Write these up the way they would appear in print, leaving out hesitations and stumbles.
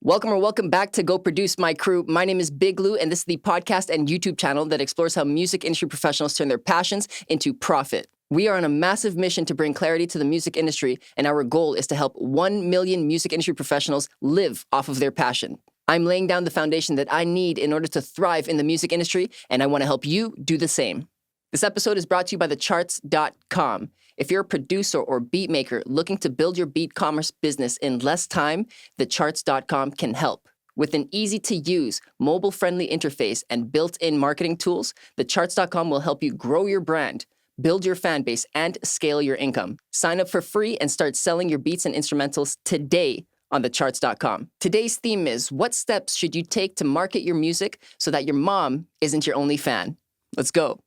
Welcome back to Go Produce My Crew. My name is Big Lou, and this is the podcast and YouTube channel that explores how music industry professionals turn their passions into profit. We are on a massive mission to bring clarity to the music industry, and our goal is to help 1 million music industry professionals live off of their passion. I'm laying down the foundation that I need in order to thrive in the music industry, and I want to help you do the same. This episode is brought to you by thecharts.com. If you're a producer or beat maker looking to build your beat commerce business in less time, thecharts.com can help. With an easy-to-use, mobile-friendly interface and built-in marketing tools, thecharts.com will help you grow your brand, build your fan base, and scale your income. Sign up for free and start selling your beats and instrumentals today on thecharts.com. Today's theme is, what steps should you take to market your music so that your mom isn't your only fan? Let's go.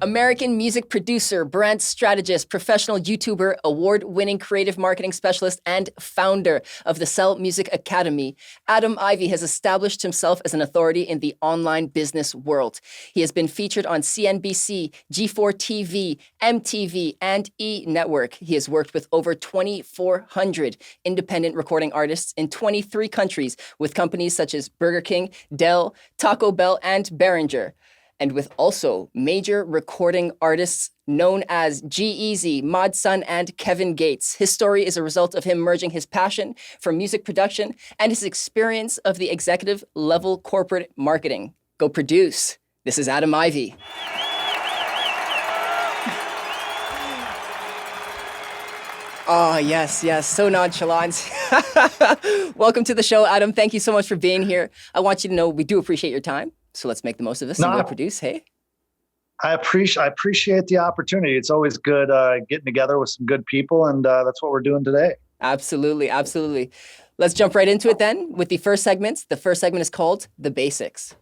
American music producer, brand strategist, professional YouTuber, award-winning creative marketing specialist, and founder of the Sell Music Academy, Adam Ivy has established himself as an authority in the online business world. He has been featured on CNBC, G4 TV, MTV, and E! Network. He has worked with over 2,400 independent recording artists in 23 countries with companies such as Burger King, Dell, Taco Bell, and Behringer. And with also major recording artists known as G-Eazy, Mod Sun, and Kevin Gates. His story is a result of him merging his passion for music production and his experience of the executive level corporate marketing. Go produce. This is Adam Ivy. Oh, yes, so nonchalant. Welcome to the show, Adam. Thank you so much for being here. I want you to know we do appreciate your time. So let's make the most of this and go produce. Hey, I appreciate the opportunity. It's always good getting together with some good people, and that's what we're doing today. Absolutely. Let's jump right into it then with the first segment. The first segment is called The Basics.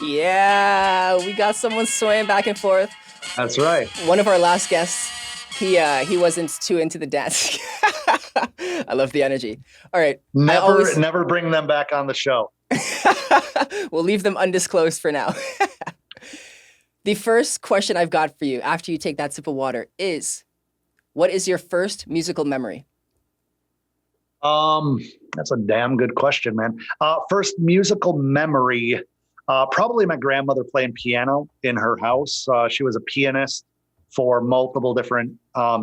Yeah, we got someone swaying back and forth. That's right. One of our last guests, he wasn't too into the dance. I love the energy. All right. Never bring them back on the show. We'll leave them undisclosed for now. The first question I've got for you after you take that sip of water is, what is your first musical memory? That's a damn good question, man. First musical memory, probably my grandmother playing piano in her house. She was a pianist for multiple different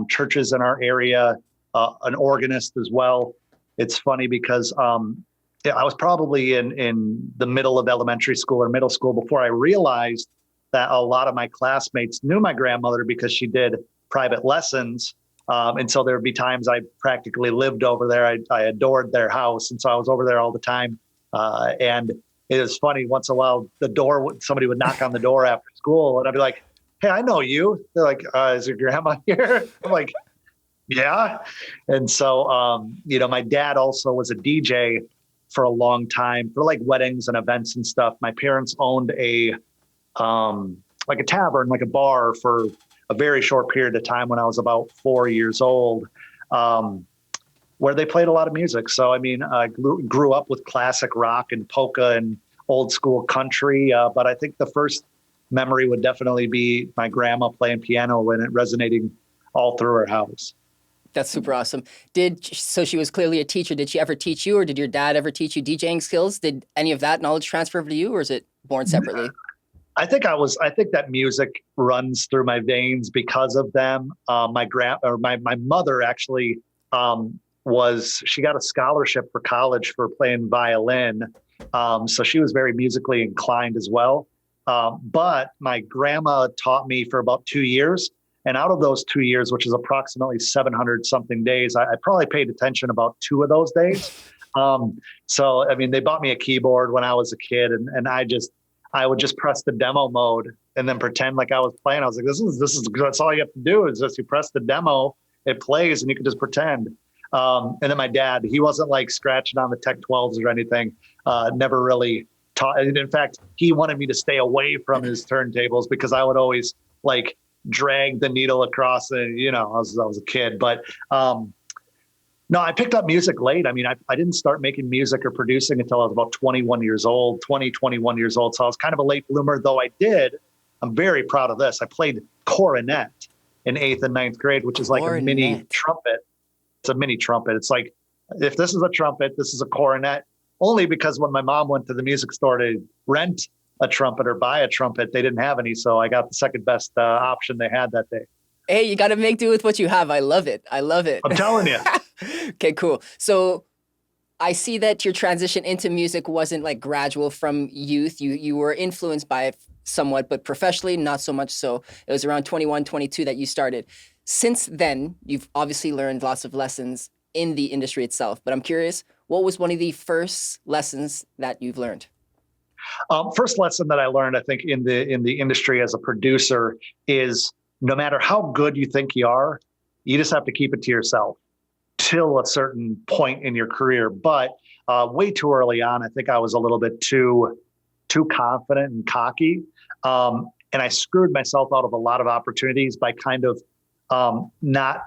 churches in our area. An organist as well. It's funny because I was probably in the middle of elementary school or middle school before I realized that a lot of my classmates knew my grandmother because she did private lessons. And so there would be times I practically lived over there. I adored their house. And so I was over there all the time. And it was funny, once in a while, somebody would knock on the door after school and I'd be like, hey, I know you. They're like, is your grandma here? I'm like, yeah. And so, my dad also was a DJ for a long time for like weddings and events and stuff. My parents owned a tavern, like a bar for a very short period of time when I was about 4 years old, where they played a lot of music. So, I grew up with classic rock and polka and old school country. But I think the first memory would definitely be my grandma playing piano and it resonating all through her house. That's super awesome. So she was clearly a teacher. Did she ever teach you, or did your dad ever teach you DJing skills? Did any of that knowledge transfer over to you, or is it born separately? I think that music runs through my veins because of them. My mother actually she got a scholarship for college for playing violin. So she was very musically inclined as well. But my grandma taught me for about 2 years. And out of those 2 years, which is approximately 700 something days, I probably paid attention about 2 of those days. So they bought me a keyboard when I was a kid, and I would just press the demo mode and then pretend like I was playing. I was like, that's all you have to do is just you press the demo, it plays, and you can just pretend. And then my dad, he wasn't like scratching on the Tech 12s or anything. Never really taught. In fact, he wanted me to stay away from his turntables because I would always like drag the needle across and I was a kid, but no, I picked up music late. I didn't start making music or producing until I was about 21 years old. So I was kind of a late bloomer, though I did I'm very proud of this. I played cornet in 8th and 9th grade, which is like a mini trumpet. It's a mini trumpet. It's like, if this is a trumpet, this is a cornet. Only because when my mom went to the music store to rent a trumpet or buy a trumpet, they didn't have any. So I got the second best option they had that day. Hey, you got to make do with what you have. I love it. I love it. I'm telling you. Okay, cool. So I see that your transition into music wasn't like gradual from youth. You were influenced by it somewhat, but professionally, not so much so. It was around 21, 22 that you started. Since then, you've obviously learned lots of lessons in the industry itself, but I'm curious, what was one of the first lessons that you've learned? First lesson that I learned, I think, in the industry as a producer is no matter how good you think you are, you just have to keep it to yourself till a certain point in your career. But way too early on, I think I was a little bit too confident and cocky. And I screwed myself out of a lot of opportunities by kind of not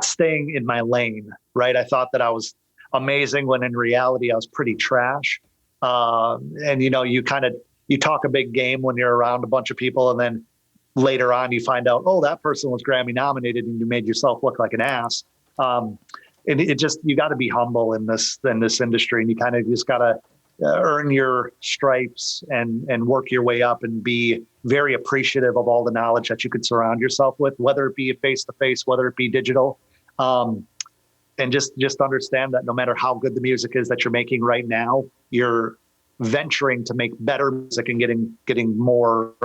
staying in my lane, right? I thought that I was amazing when in reality I was pretty trash. And you talk a big game when you're around a bunch of people, and then later on you find out, oh, that person was Grammy nominated, and you made yourself look like an ass. And you got to be humble in this industry, and you kind of just got to earn your stripes and work your way up and be very appreciative of all the knowledge that you could surround yourself with, whether it be face to face, whether it be digital. And just understand that no matter how good the music is that you're making right now, you're venturing to make better music and getting more,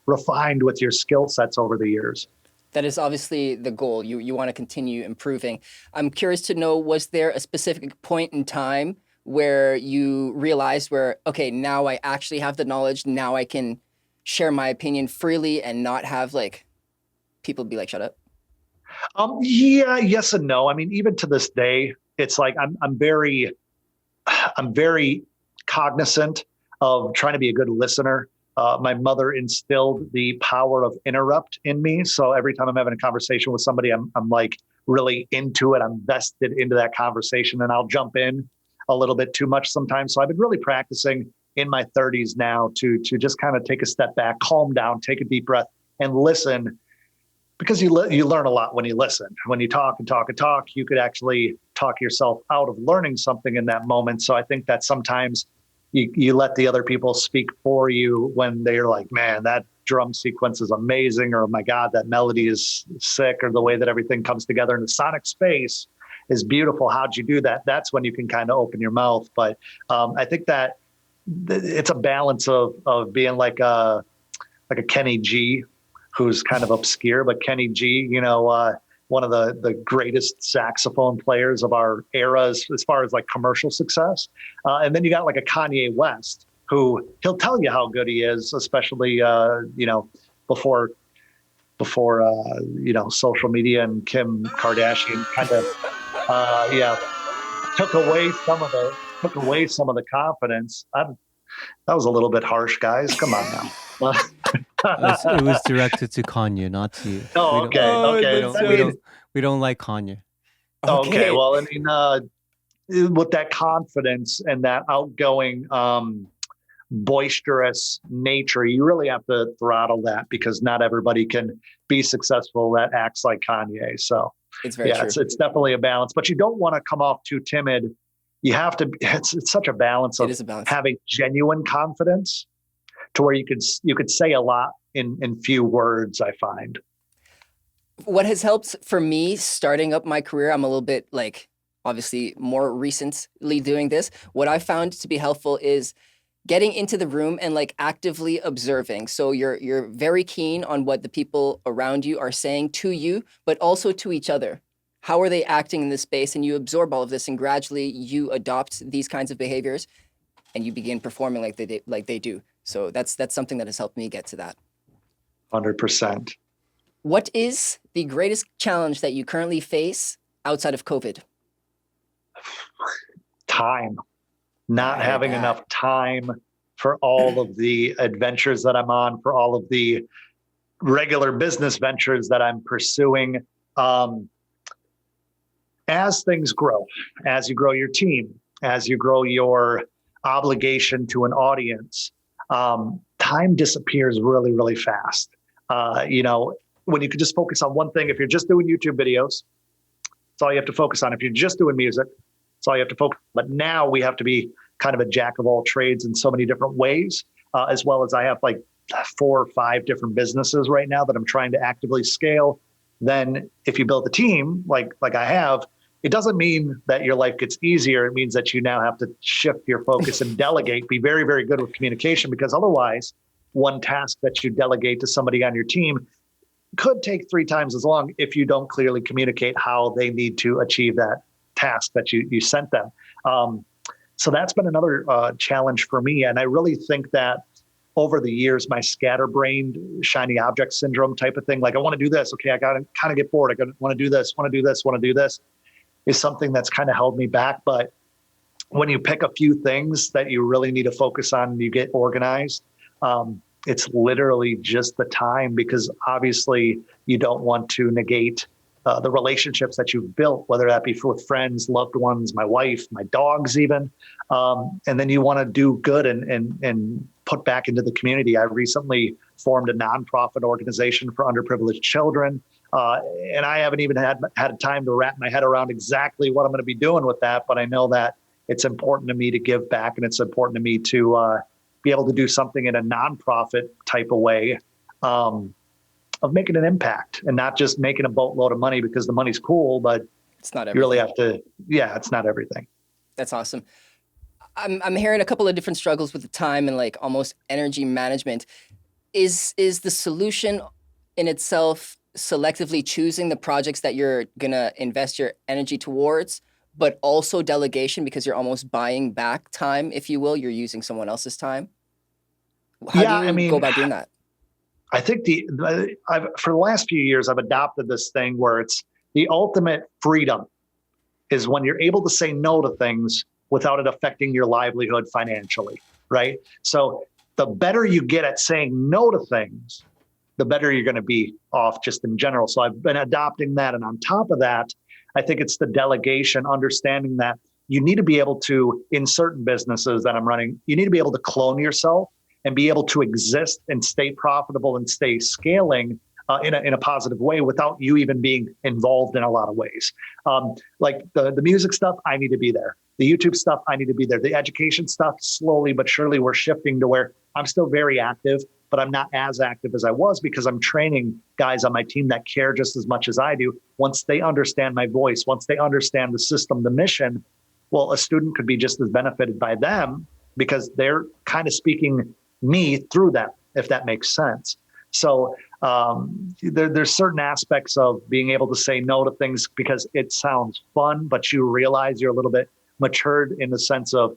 refined with your skill sets over the years. That is obviously the goal. You want to continue improving. I'm curious to know, was there a specific point in time where you realized okay, now I actually have the knowledge, now I can share my opinion freely and not have like people be like, shut up? Yeah, yes and no. I mean, even to this day, it's like I'm very cognizant of trying to be a good listener. My mother instilled the power of interrupt in me. So every time I'm having a conversation with somebody, I'm like really into it. I'm vested into that conversation, and I'll jump in a little bit too much sometimes. So I've been really practicing in my 30s now to just kind of take a step back, calm down, take a deep breath, and listen. Because you learn a lot when you listen. When you talk and talk and talk, you could actually talk yourself out of learning something in that moment. So I think that sometimes you let the other people speak for you when they're like, man, that drum sequence is amazing, or my God, that melody is sick, or the way that everything comes together in the sonic space is beautiful. How'd you do that? That's when you can kind of open your mouth. But I think that it's a balance of being like a Kenny G, who's kind of obscure, but Kenny G, one of the greatest saxophone players of our era as far as like commercial success. And then you got like a Kanye West, who he'll tell you how good he is, especially, before social media and Kim Kardashian kind of, took away some of the confidence. That was a little bit harsh, guys. Come on now. It was directed to Kanye, not to you. Oh, okay. We don't like Kanye. Okay. Well, I mean, with that confidence and that outgoing, boisterous nature, you really have to throttle that, because not everybody can be successful that acts like Kanye. So it's very true. It's definitely a balance, but you don't want to come off too timid. You have to. It's such a balance of having genuine confidence to where you could say a lot in few words, I find. What has helped for me starting up my career, I'm a little bit like obviously more recently doing this. What I found to be helpful is getting into the room and like actively observing. So you're very keen on what the people around you are saying to you, but also to each other. How are they acting in this space? And you absorb all of this, and gradually you adopt these kinds of behaviors, and you begin performing like they do. So that's something that has helped me get to that. 100%. What is the greatest challenge that you currently face outside of COVID? Time. Not having enough time for all of the adventures that I'm on, for all of the regular business ventures that I'm pursuing. As things grow, as you grow your team, as you grow your obligation to an audience, time disappears really, really fast. When you could just focus on one thing, if you're just doing YouTube videos, that's all you have to focus on. If you're just doing music, that's all you have to focus on. But now we have to be kind of a jack of all trades in so many different ways, as well as I have like 4 or 5 different businesses right now that I'm trying to actively scale. Then if you build a team like I have, it doesn't mean that your life gets easier. It means that you now have to shift your focus and delegate, be very, very good with communication, because otherwise one task that you delegate to somebody on your team could take 3 times as long if you don't clearly communicate how they need to achieve that task that you sent them. So that's been another challenge for me. And I really think that over the years, my scatterbrained shiny object syndrome type of thing, like I want to do this. Okay, I got to kind of get bored. I want to do this, want to do this, want to do this, is something that's kind of held me back. But when you pick a few things that you really need to focus on and you get organized, it's literally just the time, because obviously you don't want to negate the relationships that you've built, whether that be with friends, loved ones, my wife, my dogs even. And then you want to do good and put back into the community. I recently formed a nonprofit organization for underprivileged children. And I haven't even had time to wrap my head around exactly what I'm going to be doing with that. But I know that it's important to me to give back, and it's important to me to be able to do something in a nonprofit type of way, of making an impact and not just making a boatload of money because the money's cool, but It's not you everything. really have to, it's not everything. That's awesome. I'm hearing a couple of different struggles with the time and like almost energy management. Is the solution in itself selectively choosing the projects that you're gonna invest your energy towards, but also delegation, because you're almost buying back time, if you will? You're using someone else's time. How do you go about doing that? I think for the last few years, I've adopted this thing where it's the ultimate freedom is when you're able to say no to things without it affecting your livelihood financially, right? So the better you get at saying no to things, the better you're going to be off just in general. So I've been adopting that. And on top of that, I think it's the delegation, understanding that you need to be able to, in certain businesses that I'm running, you need to be able to clone yourself and be able to exist and stay profitable and stay scaling in a positive way without you even being involved in a lot of ways. Like the music stuff, I need to be there. The YouTube stuff, I need to be there. The education stuff, slowly but surely, we're shifting to where I'm still very active, but I'm not as active as I was because I'm training guys on my team that care just as much as I do. Once they understand my voice, once they understand the system, the mission, well, a student could be just as benefited by them because they're kind of speaking me through that, if that makes sense. So there's certain aspects of being able to say no to things because it sounds fun, but you realize you're a little bit matured in the sense of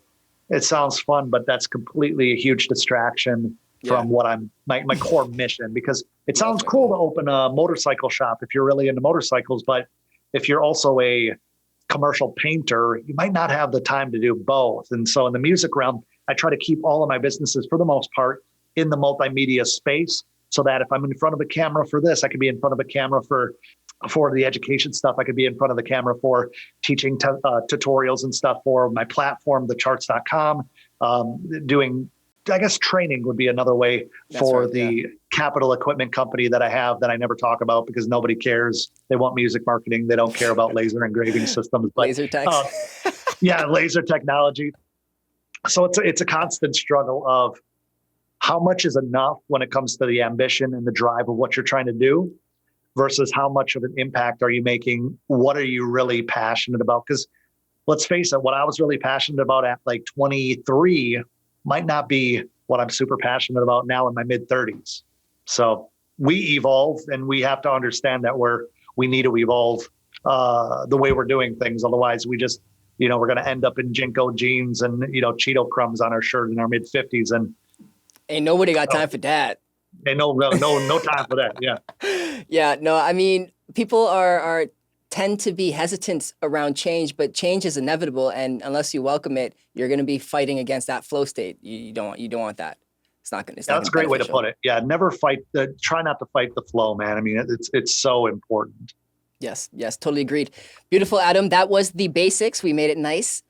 it sounds fun, but that's completely a huge distraction from what my core mission, because it sounds cool to open a motorcycle shop if you're really into motorcycles, but if you're also a commercial painter, you might not have the time to do both. And so in the music realm, I try to keep all of my businesses, for the most part, in the multimedia space, so that if I'm in front of a camera for this, I could be in front of a camera for the education stuff. I could be in front of the camera for teaching tutorials and stuff for my platform, thecharts.com, doing, I guess, training would be another way for the capital equipment company that I have that I never talk about because nobody cares. They want music marketing. They don't care about laser engraving systems. But, laser tech. laser technology. So it's a constant struggle of how much is enough when it comes to the ambition and the drive of what you're trying to do versus how much of an impact are you making? What are you really passionate about? Because let's face it, what I was really passionate about at like 23 might not be what I'm super passionate about now in my mid 30s. So we evolve, and we have to understand that we need to evolve the way we're doing things. Otherwise we just, we're going to end up in Jinko jeans and, Cheeto crumbs on our shirt in our mid 50s. And ain't nobody got time for that. And no time for that. Yeah. Yeah. No, I mean, people are tend to be hesitant around change, but change is inevitable. And unless you welcome it, you're going to be fighting against that flow state. You don't want that. It's not going to. That's a great way to put it. Yeah. Never try not to fight the flow, man. I mean, it's so important. Yes. Totally agreed. Beautiful, Adam. That was the basics. We made it nice.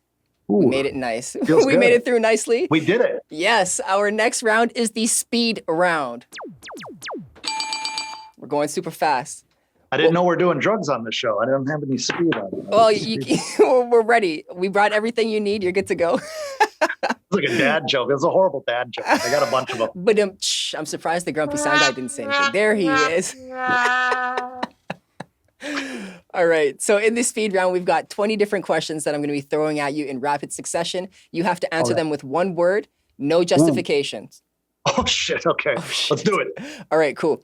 We Ooh, made it nice. feels We good. made it through nicely. We did it. Yes, our next round is the speed round. We're going super fast. I didn't know we're doing drugs on this show. I don't have any speed on it. Well, we're ready. We brought everything you need. You're good to go. It's like a dad joke. It's a horrible dad joke. I got a bunch of them. But I'm surprised the grumpy sound guy didn't say anything. There he is. All right. So in this speed round, we've got 20 different questions that I'm going to be throwing at you in rapid succession. You have to answer them with one word, no justifications. Oh, shit. Okay. Let's do it. All right, cool.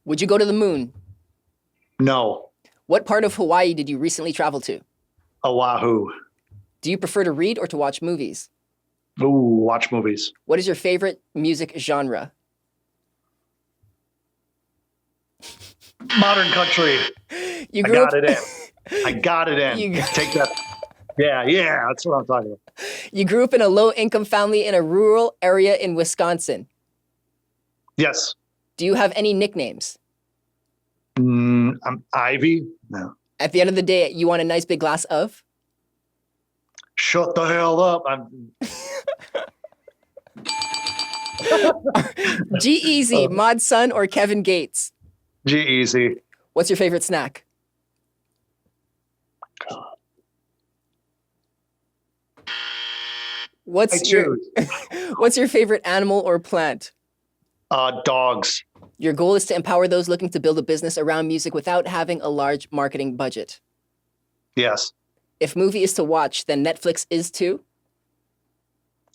Would you go to the moon? No. What part of Hawaii did you recently travel to? Oahu. Do you prefer to read or to watch movies? Ooh, watch movies. What is your favorite music genre? Modern country. You I grew got up, it in. I got it in. You- Take that. Yeah. That's what I'm talking about. You grew up in a low-income family in a rural area in Wisconsin. Yes. Do you have any nicknames? I'm Ivy. No. At the end of the day, you want a nice big glass of? Shut the hell up. G-Eazy, Mod Sun, or Kevin Gates? G-Eazy. What's your favorite snack? What's your favorite animal or plant? Dogs. Your goal is to empower those looking to build a business around music without having a large marketing budget. Yes. If movie is to watch, then Netflix is too.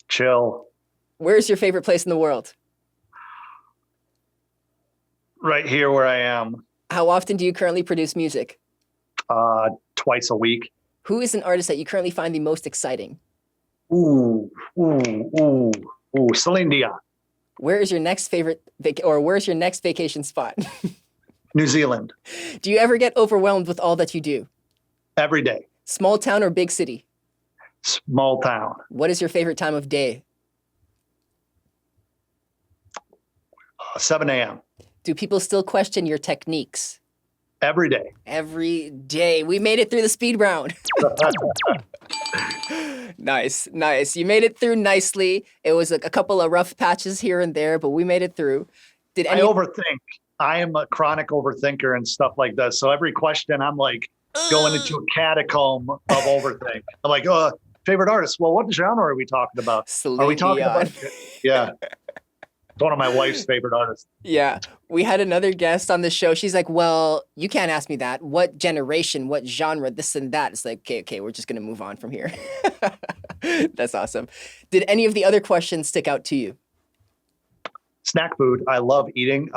Chill. Where's your favorite place in the world? Right here where I am. How often do you currently produce music? Twice a week. Who is an artist that you currently find the most exciting? Ooh. Celine Dion. Where is your next where's your next vacation spot? New Zealand. Do you ever get overwhelmed with all that you do? Every day. Small town or big city? Small town. What is your favorite time of day? 7 a.m. Do people still question your techniques? Every day. Every day. We made it through the speed round. Nice. You made it through nicely. It was a couple of rough patches here and there, but we made it through. I overthink. I am a chronic overthinker and stuff like that. So every question, I'm like going into a catacomb of overthink. I'm like, favorite artist. Well, what genre are we talking about? Celine are we talking Dion. about? Yeah. It's one of my wife's favorite artists. Yeah. We had another guest on the show. She's like, well, you can't ask me that. What generation, what genre, this and that. It's like, okay, we're just going to move on from here. That's awesome. Did any of the other questions stick out to you? Snack food. I love eating.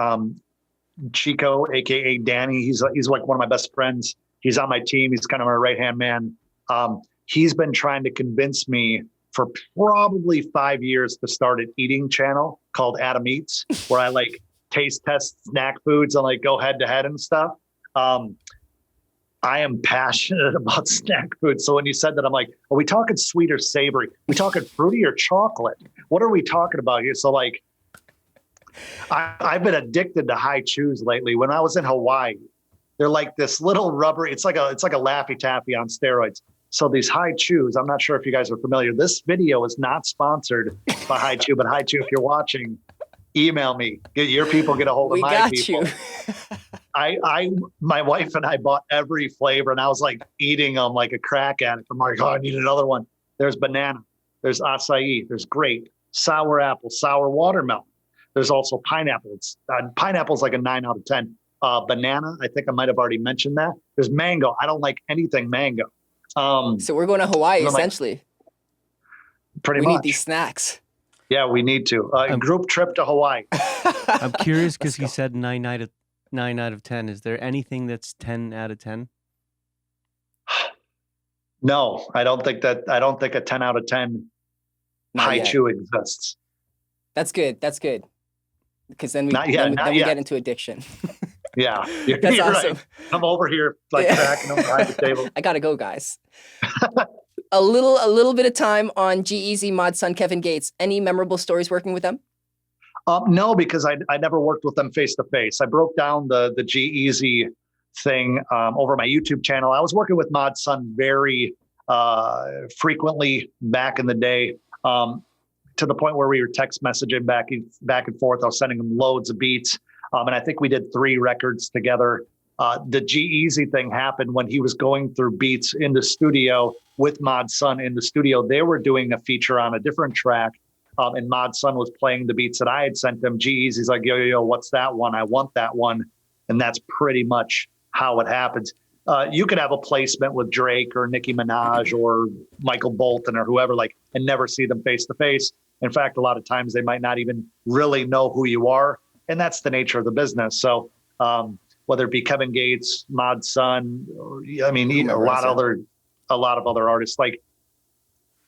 Chico, aka Danny, he's like one of my best friends. He's on my team. He's kind of my right-hand man. He's been trying to convince me for probably 5 years to start an eating channel called Adam Eats, where I like taste test snack foods and like go head to head and stuff. I am passionate about snack food. So when you said that, I'm like, are we talking sweet or savory? Are we talking fruity or chocolate? What are we talking about here? So like, I've been addicted to high chews lately. When I was in Hawaii, they're like this little rubber. It's like a Laffy Taffy on steroids. So these high chews, I'm not sure if you guys are familiar. This video is not sponsored by High Chew, but High Chew, if you're watching, email me. Get your people, get a hold of my people. My wife and I bought every flavor, and I was like eating them like a crack addict. I'm like, I need another one. There's banana, there's acai, there's grape, sour apple, sour watermelon. There's also pineapple. Pineapple's like a 9 out of 10. Banana, I think I might have already mentioned that. There's mango. I don't like anything mango. So we're going to Hawaii, essentially. Pretty much. We need these snacks. Yeah, we need to. Group trip to Hawaii. I'm curious because he said 9 out of 10. Is there anything that's 10 out of 10? No, I don't think a 10 out of 10 high chew exists. That's good. Because then we get into addiction. Yeah, that's awesome. Right. I'm over here like cracking them behind the table. I gotta go, guys. A little bit of time on G-Eazy, Mod Sun, Kevin Gates. Any memorable stories working with them? No, because I never worked with them face to face. I broke down the G-Eazy thing over my YouTube channel. I was working with Mod Sun very frequently back in the day, to the point where we were text messaging back and forth. I was sending him loads of beats. And I think we did 3 records together. The G-Eazy thing happened when he was going through beats in the studio with Mod's son in the studio. They were doing a feature on a different track. And Mod's son was playing the beats that I had sent him. G-Eazy's like, yo, what's that one? I want that one. And that's pretty much how it happens. You could have a placement with Drake or Nicki Minaj or Michael Bolton or whoever, like, and never see them face to face. In fact, a lot of times they might not even really know who you are. And that's the nature of the business. So whether it be Kevin Gates, Mod's son, or, I mean, a lot of other artists, like,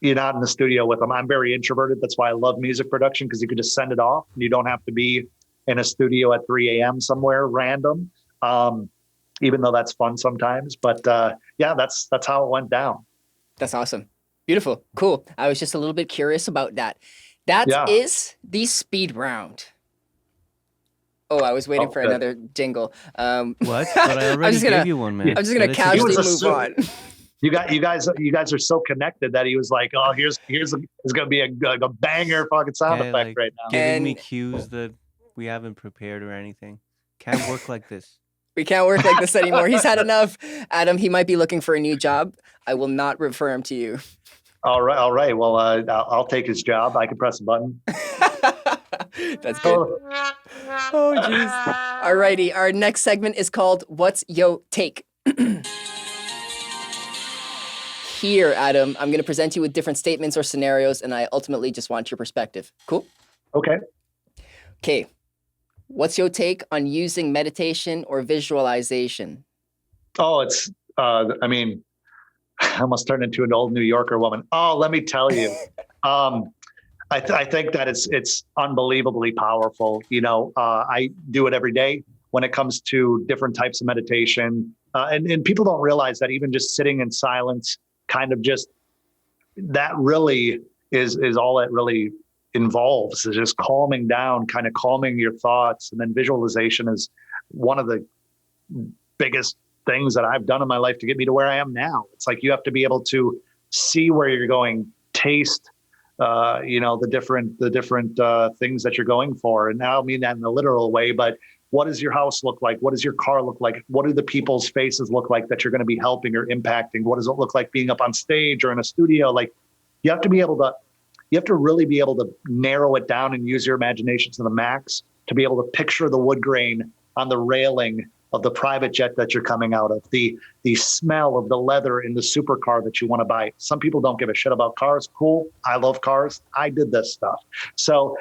you're not in the studio with them. I'm very introverted. That's why I love music production, because you can just send it off and you don't have to be in a studio at 3 a.m. somewhere random. Even though that's fun sometimes, but yeah, that's how it went down. That's awesome. Beautiful. Cool. I was just a little bit curious about that. That is the speed round. Oh, I was waiting for another jingle. What? But I already gave you one, man. I'm just gonna casually move on. You guys are so connected that he was like, oh, it's gonna be a banger fucking sound effect right now. Giving me cues that we haven't prepared or anything. Can't work like this. We can't work like this anymore. He's had enough. Adam, he might be looking for a new job. I will not refer him to you. All right. Well, I'll take his job. I can press a button. That's good. Oh, jeez. Alrighty. Our next segment is called What's Yo Take? Here, Adam, I'm going to present you with different statements or scenarios, and I ultimately just want your perspective. Cool? Okay. What's your take on using meditation or visualization? Oh, it's, I mean, I almost turned into an old New Yorker woman. Oh, let me tell you. I think that it's unbelievably powerful. You know, I do it every day when it comes to different types of meditation. And people don't realize that even just sitting in silence, kind of just, that really is all it really involves, is just calming down, kind of calming your thoughts. And then visualization is one of the biggest things that I've done in my life to get me to where I am now. It's like you have to be able to see where you're going, taste, the different things that you're going for. And I don't mean that in a literal way, but what does your house look like? What does your car look like? What do the people's faces look like that you're going to be helping or impacting? What does it look like being up on stage or in a studio? Like, you have to really be able to narrow it down and use your imagination to the max to be able to picture the wood grain on the railing of the private jet that you're coming out of, the smell of the leather in the supercar that you want to buy. Some people don't give a shit about cars. Cool. I love cars. I did this stuff. So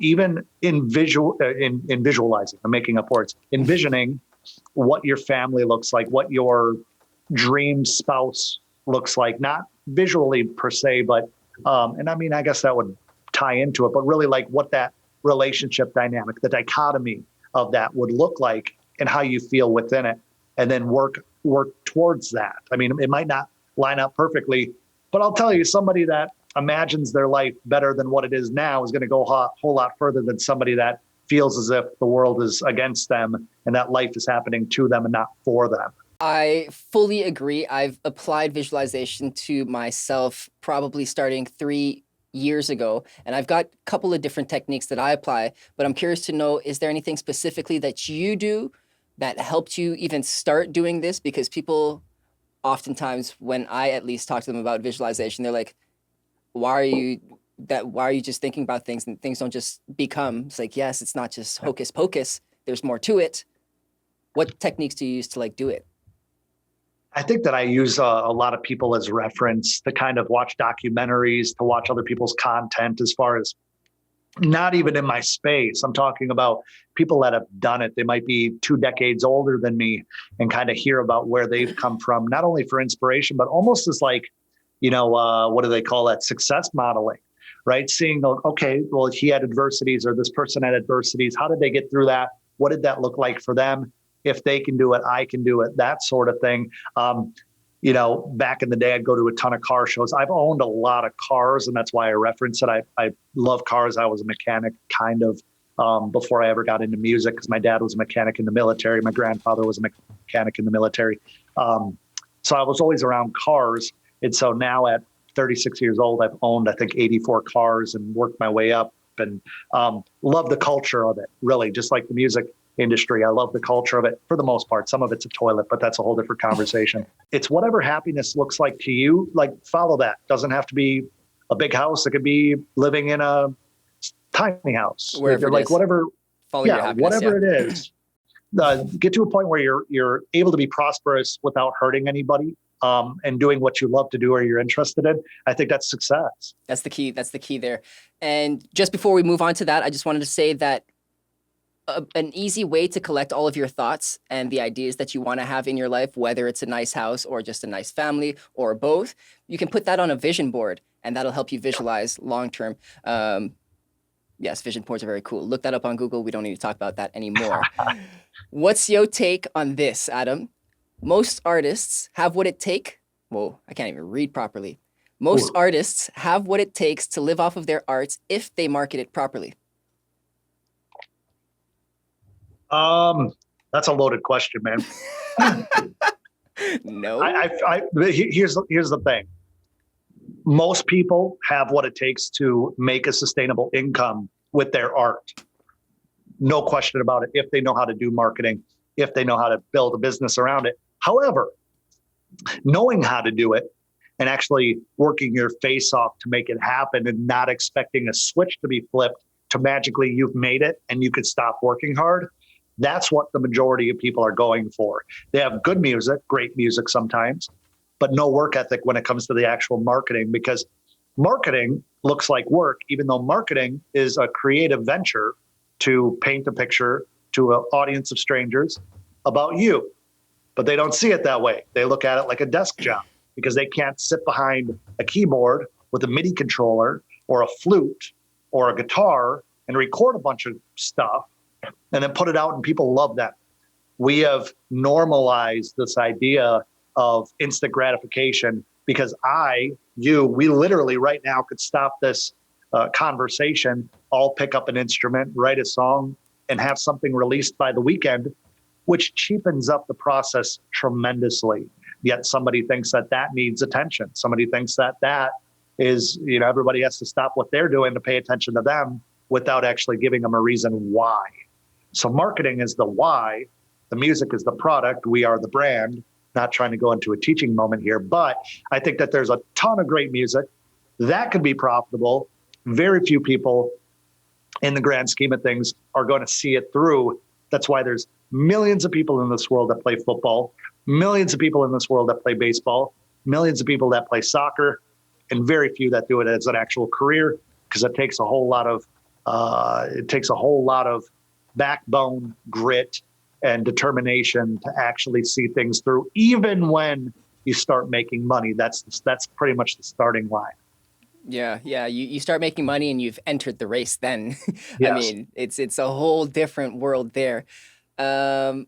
even in visualizing, I'm making up words, envisioning what your family looks like, what your dream spouse looks like, not visually per se, but and I mean, I guess that would tie into it, but really like what that relationship dynamic, the dichotomy of that would look like and how you feel within it, and then work towards that. I mean, it might not line up perfectly, but I'll tell you, somebody that imagines their life better than what it is now is going to go a whole lot further than somebody that feels as if the world is against them and that life is happening to them and not for them. I fully agree. I've applied visualization to myself probably starting 3 years ago, and I've got a couple of different techniques that I apply, but I'm curious to know, is there anything specifically that you do that helped you even start doing this? Because people oftentimes, when I at least talk to them about visualization, they're like, why are you just thinking about things and things don't just become? It's like, yes, it's not just hocus pocus. There's more to it. What techniques do you use to like do it? I think that I use a lot of people as reference to kind of watch documentaries, to watch other people's content, as far as not even in my space. I'm talking about people that have done it. They might be 2 decades older than me, and kind of hear about where they've come from, not only for inspiration, but almost as like, what do they call that? Success modeling, right? Seeing, okay, well, he had adversities or this person had adversities. How did they get through that? What did that look like for them? If they can do it, I can do it, that sort of thing. Back in the day, I'd go to a ton of car shows. I've owned a lot of cars, and that's why I reference it. I love cars. I was a mechanic kind of before I ever got into music, because my dad was a mechanic in the military. My grandfather was a mechanic in the military. So I was always around cars. And so now at 36 years old, I've owned, I think, 84 cars and worked my way up, and love the culture of it, really, just like the music industry. I love the culture of it for the most part. Some of it's a toilet, but that's a whole different conversation. It's whatever happiness looks like to you, like follow that. Doesn't have to be a big house. It could be living in a tiny house. Wherever You're it like, is. whatever, Follow your happiness. whatever it is. Get to a point where you're able to be prosperous without hurting anybody, and doing what you love to do or you're interested in. I think that's success. That's the key. That's the key there. And just before we move on to that, I just wanted to say that an easy way to collect all of your thoughts and the ideas that you want to have in your life, whether it's a nice house or just a nice family or both, you can put that on a vision board, and that'll help you visualize long-term. Yes, vision boards are very cool. Look that up on Google. We don't need to talk about that anymore. What's your take on this, Adam? Most artists have what it takes. Whoa, I can't even read properly. Most artists have what it takes to live off of their arts if they market it properly. That's a loaded question, man. No. Here's the thing. Most people have what it takes to make a sustainable income with their art. No question about it. If they know how to do marketing, if they know how to build a business around it. However, knowing how to do it and actually working your face off to make it happen and not expecting a switch to be flipped to magically you've made it and you could stop working hard. That's what the majority of people are going for. They have good music, great music sometimes, but no work ethic when it comes to the actual marketing, because marketing looks like work, even though marketing is a creative venture to paint a picture to an audience of strangers about you. But they don't see it that way. They look at it like a desk job because they can't sit behind a keyboard with a MIDI controller or a flute or a guitar and record a bunch of stuff and then put it out and people love that. We have normalized this idea of instant gratification because we literally right now could stop this conversation, all pick up an instrument, write a song, and have something released by the weekend, which cheapens up the process tremendously. Yet somebody thinks that needs attention. Somebody thinks that is, everybody has to stop what they're doing to pay attention to them without actually giving them a reason why. So marketing is the why, the music is the product, we are the brand. Not trying to go into a teaching moment here, but I think that there's a ton of great music that could be profitable. Very few people in the grand scheme of things are going to see it through. That's why there's millions of people in this world that play football, millions of people in this world that play baseball, millions of people that play soccer, and very few that do it as an actual career, because it takes a whole lot of backbone, grit, and determination to actually see things through, even when you start making money. That's pretty much the starting line. Yeah. You start making money and you've entered the race then. Yes. I mean, it's a whole different world there. So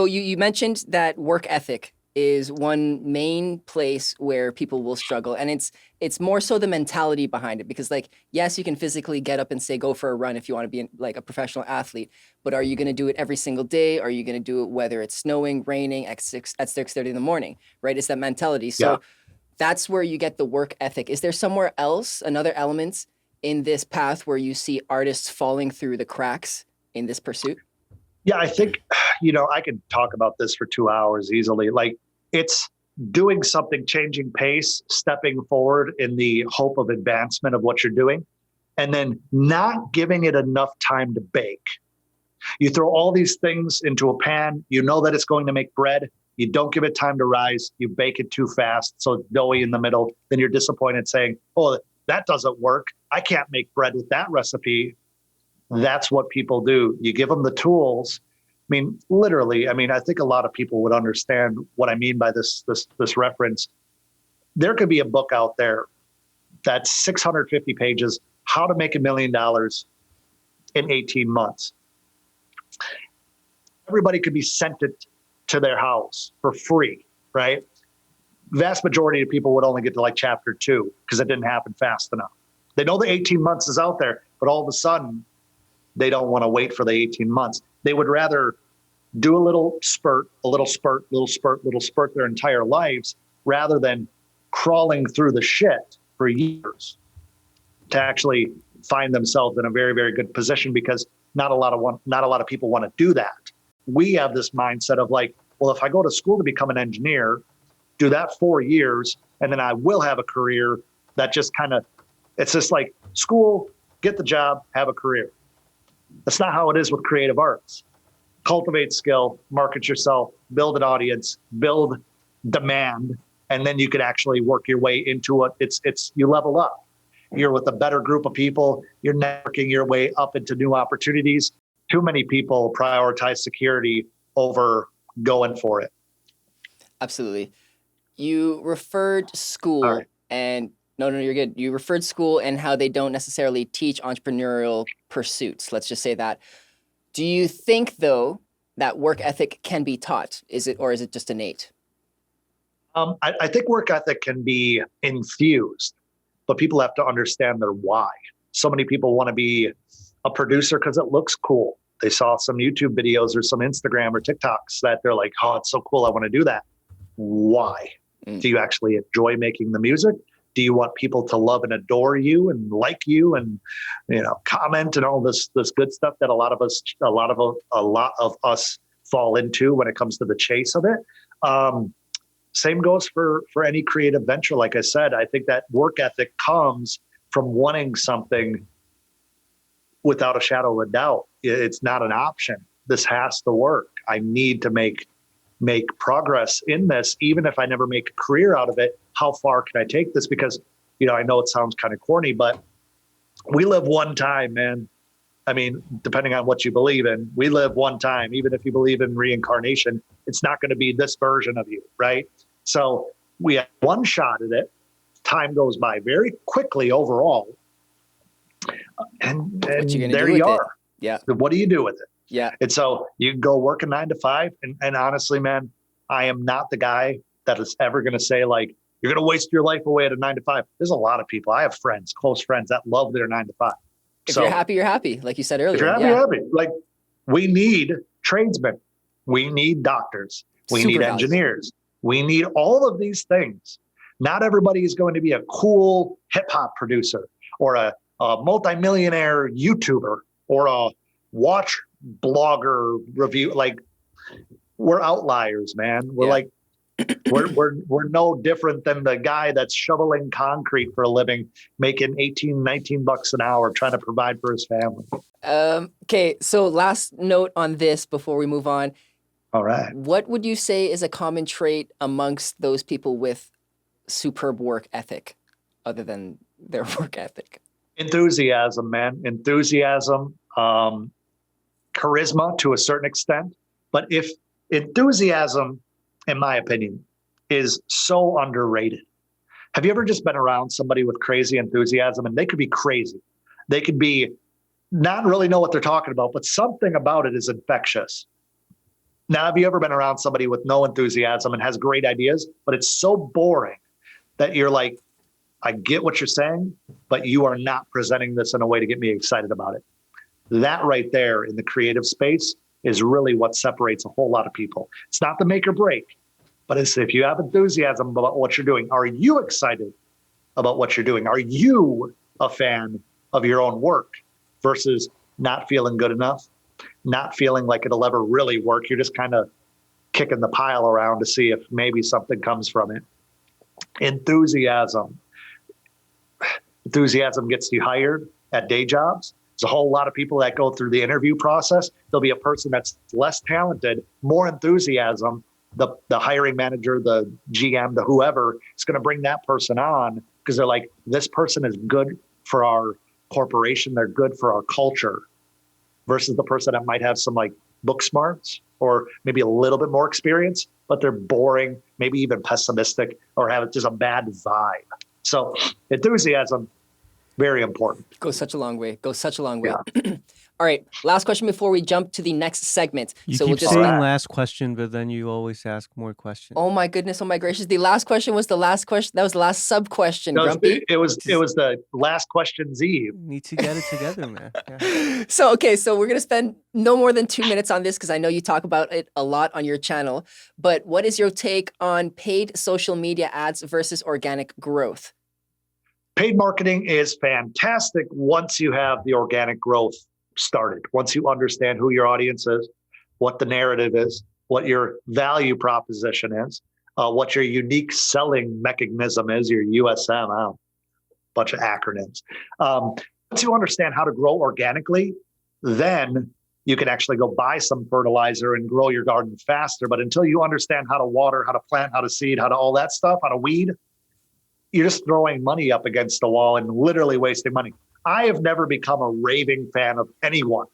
you mentioned that work ethic is one main place where people will struggle, and it's more so the mentality behind it, because like, yes, you can physically get up and say go for a run if you want to be like a professional athlete, but are you going to do it every single day? Are you going to do it whether it's snowing, raining at 6:30 in the morning, right? It's that mentality. So that's where you get the work ethic. Is there somewhere else, another element in this path where you see artists falling through the cracks in this pursuit? Yeah, I think, I could talk about this for 2 hours easily. Like, it's doing something, changing pace, stepping forward in the hope of advancement of what you're doing, and then not giving it enough time to bake. You throw all these things into a pan, you know that it's going to make bread, you don't give it time to rise, you bake it too fast, so it's doughy in the middle, then you're disappointed saying, oh, that doesn't work, I can't make bread with that recipe. That's what people do. You give them the tools. I mean, literally, I think a lot of people would understand what I mean by this reference. There could be a book out there that's 650 pages, How to Make $1 Million in 18 months. Everybody could be sent it to their house for free, right? Vast majority of people would only get to like chapter 2 because it didn't happen fast enough. They know the 18 months is out there, but all of a sudden, they don't want to wait for the 18 months. They would rather do a little spurt, a little spurt, little spurt, little spurt their entire lives, rather than crawling through the shit for years to actually find themselves in a very, very good position, because not a lot of people want to do that. We have this mindset of like, well, if I go to school to become an engineer, do that 4 years, and then I will have a career that just kind of, it's just like school, get the job, have a career. That's not how it is with creative arts. Cultivate skill, market yourself, build an audience, build demand, and then you can actually work your way into it. It's you level up. You're with a better group of people. You're networking your way up into new opportunities. Too many people prioritize security over going for it. Absolutely. You referred school All right. and no, you're good. You referred school and how they don't necessarily teach entrepreneurial pursuits. Let's just say that. Do you think, though, that work ethic can be taught? Is it just innate? I think work ethic can be infused, but people have to understand their why. So many people want to be a producer because it looks cool. They saw some YouTube videos or some Instagram or TikToks that they're like, oh, it's so cool, I want to do that. Why? Do you actually enjoy making the music? Do you want people to love and adore you and like you and, comment and all this good stuff that a lot of us fall into when it comes to the chase of it? Same goes for any creative venture. Like I said, I think that work ethic comes from wanting something without a shadow of a doubt. It's not an option. This has to work. I need to make progress in this, even if I never make a career out of it. How far can I take this? Because, I know it sounds kind of corny, but we live one time, man. I mean, depending on what you believe in, we live one time. Even if you believe in reincarnation, it's not going to be this version of you, right? So we have one shot at it. Time goes by very quickly overall. And there you are. Yeah. So what do you do with it? Yeah. And so you can go work a 9 to 5. And honestly, man, I am not the guy that is ever going to say like, you're going to waste your life away at a 9 to 5. There's a lot of people. I have friends, close friends that love their 9 to 5. If you're happy, you're happy. Like you said earlier. If you're happy, you're happy. Like we need tradesmen. We need doctors. We need engineers. We need all of these things. Not everybody is going to be a cool hip hop producer or a multimillionaire YouTuber or a watch blogger review. Like we're outliers, man. We're like, we're no different than the guy that's shoveling concrete for a living, making 18, 19 bucks an hour, trying to provide for his family. Okay. So last note on this before we move on. All right. What would you say is a common trait amongst those people with superb work ethic, other than their work ethic? Enthusiasm, man. Enthusiasm, charisma to a certain extent. But if enthusiasm, in my opinion, is so underrated. Have you ever just been around somebody with crazy enthusiasm? And they could be crazy. They could be not really know what they're talking about, but something about it is infectious. Now, have you ever been around somebody with no enthusiasm and has great ideas, but it's so boring that you're like, I get what you're saying, but you are not presenting this in a way to get me excited about it. That right there in the creative space is really what separates a whole lot of people. It's not the make or break, but it's if you have enthusiasm about what you're doing. Are you excited about what you're doing? Are you a fan of your own work versus not feeling good enough, not feeling like it'll ever really work? You're just kind of kicking the pile around to see if maybe something comes from it. Enthusiasm gets you hired at day jobs. There's a whole lot of people that go through the interview process. There'll be a person that's less talented, more enthusiasm. The hiring manager, the GM, the whoever is going to bring that person on because they're like, this person is good for our corporation. They're good for our culture, versus the person that might have some like book smarts or maybe a little bit more experience, but they're boring, maybe even pessimistic or have just a bad vibe. So enthusiasm Very important. Goes such a long way. Goes such a long way. Yeah. All right. Last question before we jump to the next segment. You So keep we'll just. saying last question, but then you always ask more questions. Oh my goodness. Oh my gracious. The last question was the last question. That was the last sub question, Grumpy. It was the last question's Eve. Need to get it together, man. Yeah. So, okay. So we're going to spend no more than 2 minutes on this because I know you talk about it a lot on your channel. But what is your take on paid social media ads versus organic growth? Paid marketing is fantastic once you have the organic growth started. Once you understand who your audience is, what the narrative is, what your value proposition is, what your unique selling mechanism is, your USM, bunch of acronyms. Once you understand how to grow organically, then you can actually go buy some fertilizer and grow your garden faster. But until you understand how to water, how to plant, how to seed, how to all that stuff, how to weed, you're just throwing money up against the wall and literally wasting money. I have never become a raving fan of anyone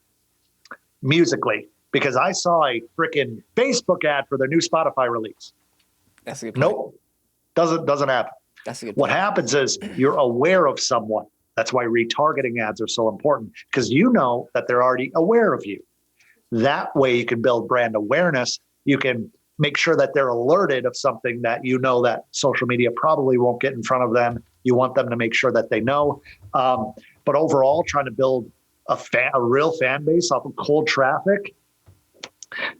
musically because I saw a freaking Facebook ad for their new Spotify release. That's a good point. Nope. Doesn't happen. That's a good point. What happens is you're aware of someone. That's why retargeting ads are so important because you know that they're already aware of you. That way you can build brand awareness. You can make sure that they're alerted of something that you know that social media probably won't get in front of them. You want them to make sure that they know. But overall, trying to build a real fan base off of cold traffic,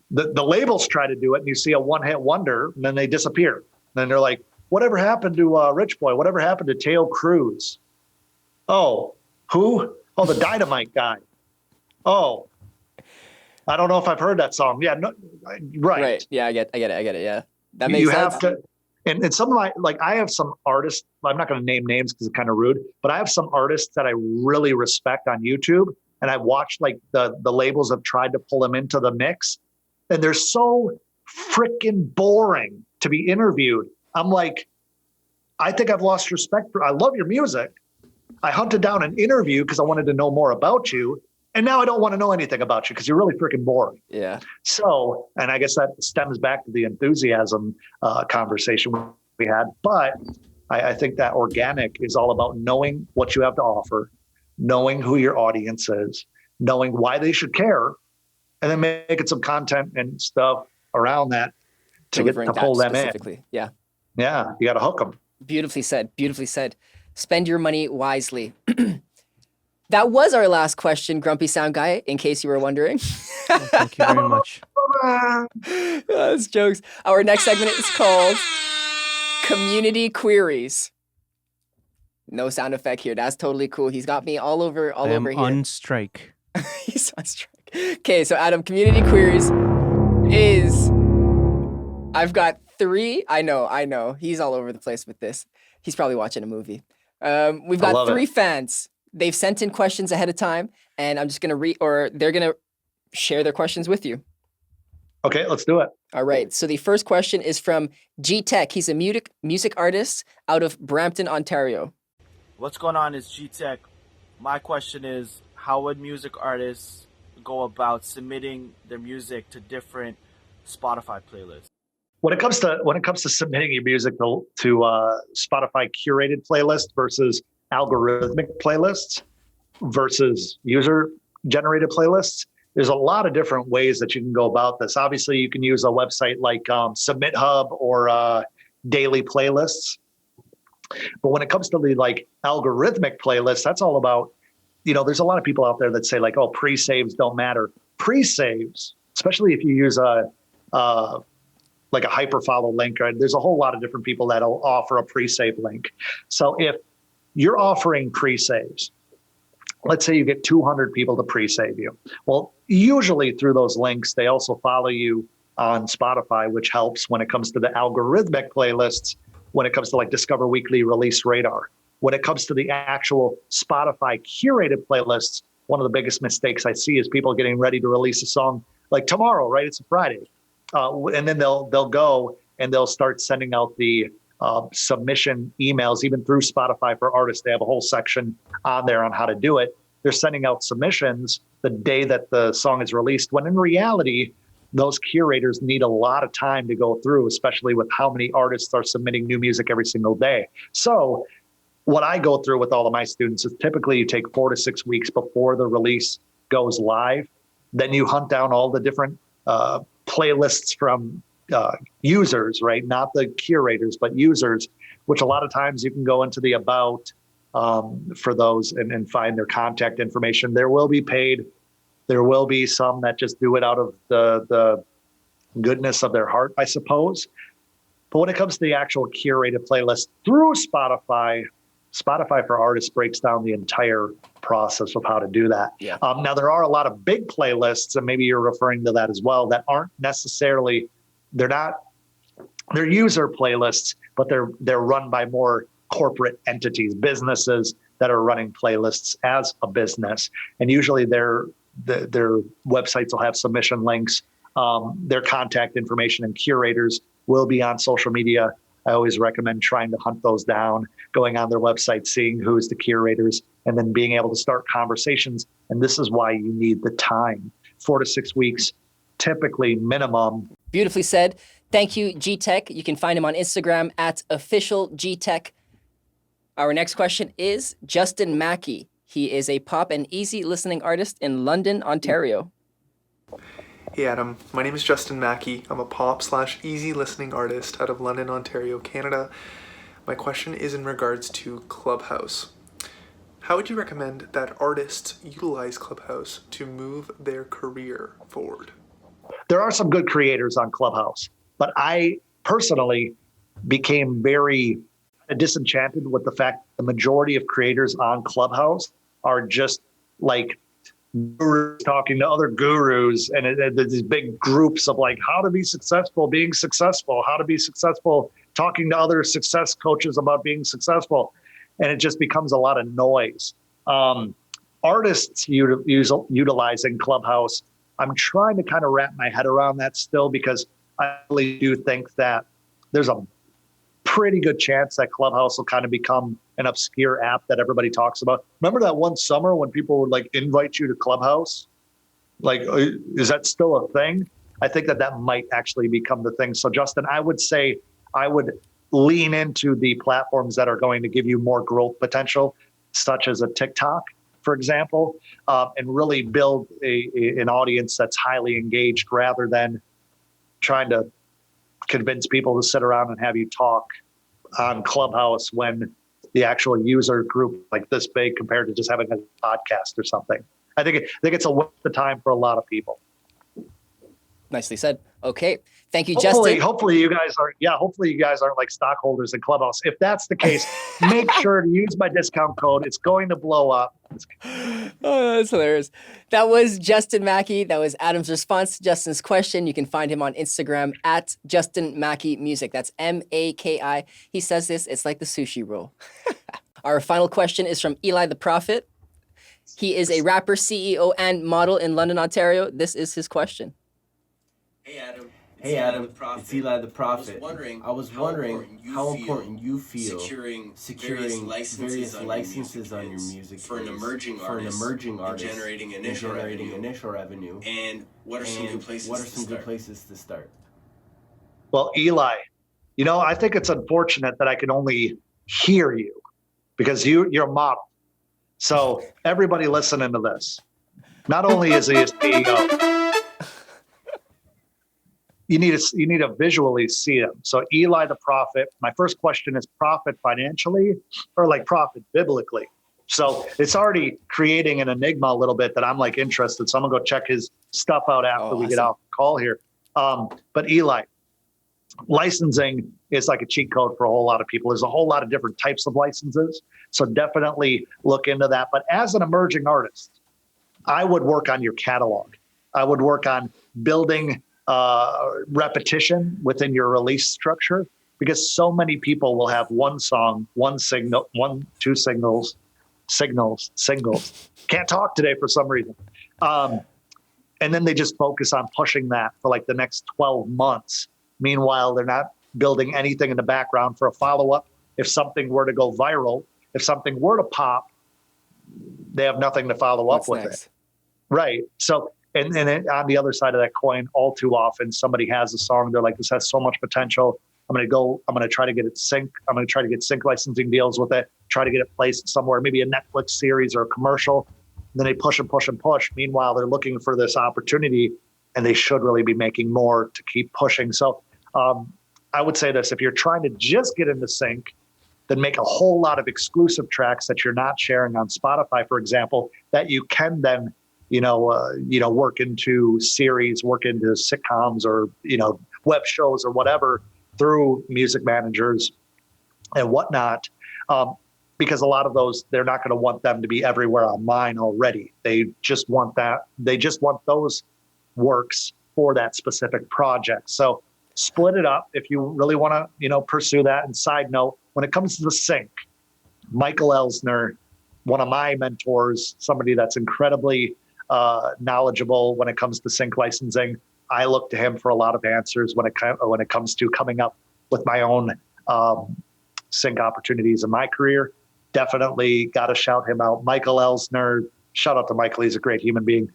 the labels try to do it, and you see a one-hit wonder, and then they disappear. And then they're like, whatever happened to Rich Boy? Whatever happened to Tail Cruz? Oh, who? Oh, the Dynamite guy. Oh, I don't know if I've heard that song. Yeah, no, right. Right. Yeah, I get it. Yeah, that makes You sense. have to, and some of my, like, I have some artists, I'm not going to name names because it's kind of rude, but I have some artists that I really respect on YouTube. And I've watched like the labels have tried to pull them into the mix and they're so freaking boring to be interviewed. I'm like, I think I've lost respect for, I love your music. I hunted down an interview because I wanted to know more about you. And now I don't want to know anything about you because you're really freaking boring. Yeah. So, and I guess that stems back to the enthusiasm conversation we had. But I think that organic is all about knowing what you have to offer, knowing who your audience is, knowing why they should care, and then making some content and stuff around that to pull them in. Yeah. Yeah, you got to hook them. Beautifully said. Beautifully said. Spend your money wisely. That was our last question, Grumpy Sound Guy, in case you were wondering. Thank you very much. That's jokes. Our next segment is called Community Queries. No sound effect here. That's totally cool. He's got me all over I am here. on strike. He's on strike. Okay, so Adam, Community Queries is... I've got 3. I know. He's all over the place with this. He's probably watching a movie. We've got 3 fans. They've sent in questions ahead of time, and I'm just going to read, or they're going to share their questions with you. Okay, let's do it. All right. So the first question is from G Tech. He's a music artist out of Brampton, Ontario. What's going on is G Tech. My question is, how would music artists go about submitting their music to different Spotify playlists? When it comes to submitting your music to Spotify curated playlist versus algorithmic playlists versus user generated playlists, there's a lot of different ways that you can go about this. Obviously, you can use a website like Submit Hub or Daily Playlists. But when it comes to the like algorithmic playlists, that's all about, there's a lot of people out there that say like, oh, pre-saves don't matter. Pre-saves, especially if you use like a hyperfollow link, right? There's a whole lot of different people that'll offer a pre-save link. So if you're offering pre-saves, let's say you get 200 people to pre-save you. Well, usually through those links, they also follow you on Spotify, which helps when it comes to the algorithmic playlists, when it comes to like Discover Weekly, Release Radar. When it comes to the actual Spotify curated playlists, one of the biggest mistakes I see is people getting ready to release a song like tomorrow, right? It's a Friday. And then they'll go and they'll start sending out the submission emails, even through Spotify for artists. They have a whole section on there on how to do it. They're sending out submissions the day that the song is released, when in reality, those curators need a lot of time to go through, especially with how many artists are submitting new music every single day. So what I go through with all of my students is typically you take 4 to 6 weeks before the release goes live. Then you hunt down all the different playlists from users, right? Not the curators, but users, which a lot of times you can go into the about for those and find their contact information. There will be paid. There will be some that just do it out of the goodness of their heart, I suppose. But when it comes to the actual curated playlist through Spotify for Artists breaks down the entire process of how to do that. Yeah. Now, there are a lot of big playlists, and maybe you're referring to that as well, that aren't necessarily, they're user playlists, but they're run by more corporate entities, businesses that are running playlists as a business. And usually their websites will have submission links, their contact information, and curators will be on social media. I always recommend trying to hunt those down, going on their website, seeing who's the curators, and then being able to start conversations. And this is why you need the time, 4 to 6 weeks, typically minimum. Beautifully said. Thank you, G-Tech. You can find him on Instagram at officialgtech. Our next question is Justin Mackey. He is a pop and easy listening artist in London, Ontario. Hey Adam, my name is Justin Mackey. I'm a pop/easy listening artist out of London, Ontario, Canada. My question is in regards to Clubhouse. How would you recommend that artists utilize Clubhouse to move their career forward? There are some good creators on Clubhouse, but I personally became very disenchanted with the fact the majority of creators on Clubhouse are just like gurus talking to other gurus, and there's these big groups of like how to be successful, being successful, how to be successful, talking to other success coaches about being successful, and it just becomes a lot of noise. Artists utilizing Clubhouse, I'm trying to kind of wrap my head around that still, because I really do think that there's a pretty good chance that Clubhouse will kind of become an obscure app that everybody talks about. Remember that one summer when people would like invite you to Clubhouse? Like, is that still a thing? I think that might actually become the thing. So Justin, I would say I would lean into the platforms that are going to give you more growth potential, such as a TikTok, for example, and really build an audience that's highly engaged rather than trying to convince people to sit around and have you talk on Clubhouse when the actual user group like this big compared to just having a podcast or something. I think it's a waste of time for a lot of people. Nicely said. Okay. Thank you, Justin. Hopefully you guys aren't like stockholders in Clubhouse. If that's the case, make sure to use my discount code. It's going to blow up. Oh, that's hilarious. That was Justin Mackey. That was Adam's response to Justin's question. You can find him on Instagram at Justin Mackey Music. That's M-A-K-I. He says this, it's like the sushi roll. Our final question is from Eli the Prophet. He is a rapper, CEO, and model in London, Ontario. This is his question. Hey Adam, it's Eli the Prophet. I was wondering how important you feel securing various licenses on your music for an emerging artist and generating initial revenue. And what are some good places to start? Well, Eli, I think it's unfortunate that I can only hear you because you're a model. So everybody listening to this, not only is he a CEO, you need to visually see him. So Eli the Prophet, my first question is profit financially or like profit biblically? So it's already creating an enigma a little bit that I'm like interested. So I'm gonna go check his stuff out after we get off the call here. But Eli, licensing is like a cheat code for a whole lot of people. There's a whole lot of different types of licenses. So definitely look into that. But as an emerging artist, I would work on your catalog. I would work on building repetition within your release structure, because so many people will have one song, two singles. Can't talk today for some reason. And then they just focus on pushing that for like the next 12 months. Meanwhile, they're not building anything in the background for a follow-up. If something were to go viral, if something were to pop, they have nothing to follow up with it. Right. So, and then on the other side of that coin, all too often somebody has a song, they're like, this has so much potential. I'm going to try to get it sync. I'm going to try to get sync licensing deals with it. try to get it placed somewhere, maybe a Netflix series or a commercial. And then they push and push and push. Meanwhile, they're looking for this opportunity, and they should really be making more to keep pushing. So I would say this: if you're trying to just get into sync, then make a whole lot of exclusive tracks that you're not sharing on Spotify, for example, that you can then, work into series, work into sitcoms or, web shows or whatever through music managers and whatnot. Because a lot of those, they're not going to want them to be everywhere online already. They just want that. They just want those works for that specific project. So split it up if you really want to, pursue that. And side note, when it comes to the sync, Michael Elsner, one of my mentors, somebody that's incredibly knowledgeable when it comes to sync licensing, I look to him for a lot of answers when it comes to coming up with my own sync opportunities in my career. Definitely got to shout him out. Michael Elsner, shout out to Michael. He's a great human being.